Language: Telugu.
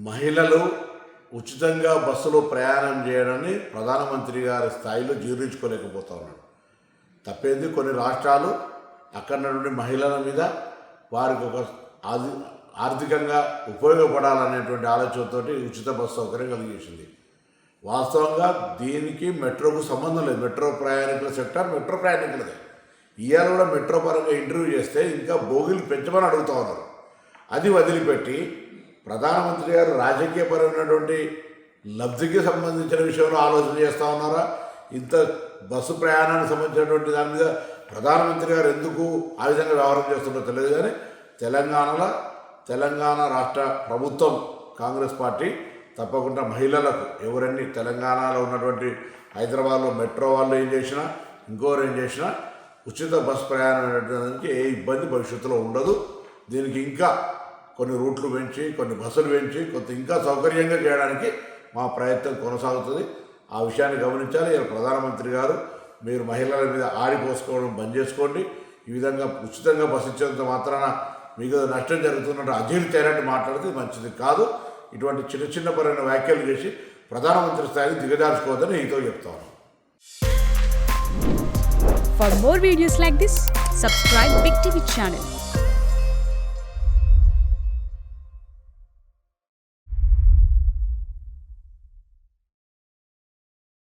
మహిళలు ఉచితంగా బస్సులో ప్రయాణం చేయడాన్ని ప్రధానమంత్రి గారి స్థాయిలో జీర్ణించుకోలేకపోతా ఉన్నాడు. తప్పేంది, కొన్ని రాష్ట్రాలు అక్కడ నుండి మహిళల మీద వారికి ఒక ఆర్థికంగా ఉపయోగపడాలనేటువంటి ఆలోచనతో ఉచిత బస్సు సౌకర్యం కలిగేసింది. వాస్తవంగా దీనికి మెట్రోకు సంబంధం లేదు. మెట్రో ప్రయాణికుల సెక్టర్ మెట్రో ప్రయాణికులదే. ఇవాళ కూడా మెట్రో పరంగా ఇంటర్వ్యూ చేస్తే ఇంకా బోగిలు పెంచమని అడుగుతూ ఉన్నారు. అది వదిలిపెట్టి ప్రధానమంత్రి గారు రాజకీయపరమైనటువంటి లబ్ధికి సంబంధించిన విషయంలో ఆలోచన చేస్తూ ఉన్నారా? ఇంత బస్సు ప్రయాణానికి సంబంధించినటువంటి దాని మీద ప్రధానమంత్రి గారు ఎందుకు ఆ విధంగా వ్యవహారం చేస్తుందో తెలియదు. కానీ తెలంగాణ రాష్ట్ర ప్రభుత్వం కాంగ్రెస్ పార్టీ తప్పకుండా మహిళలకు ఎవరన్నీ తెలంగాణలో ఉన్నటువంటి హైదరాబాద్లో మెట్రో వాళ్ళు ఏం చేసినా ఇంకోరు ఏం చేసినా ఉచిత బస్సు ప్రయాణం అనేటువంటి ఏ ఇబ్బంది భవిష్యత్తులో ఉండదు. దీనికి ఇంకా కొన్ని రూట్లు పెంచి, కొన్ని బస్సులు పెంచి, కొంత ఇంకా సౌకర్యంగా చేయడానికి మా ప్రయత్నం కొనసాగుతుంది. ఆ విషయాన్ని గమనించాలి. ఇలా ప్రధానమంత్రి గారు మీరు మహిళల మీద ఆడిపోసుకోవడం బంద్ చేసుకోండి. ఈ విధంగా ఉచితంగా బస్సు ఇచ్చేంత మాత్రాన మీకు నష్టం జరుగుతున్నట్టు అజీర్తి అయినట్టు మాట్లాడితే మంచిది కాదు. ఇటువంటి చిన్న పరమైన వ్యాఖ్యలు చేసి ప్రధానమంత్రి స్థాయిని దిగజార్చుకోవద్దని నీతో చెప్తాను. For more videos like this, subscribe Big TV channel.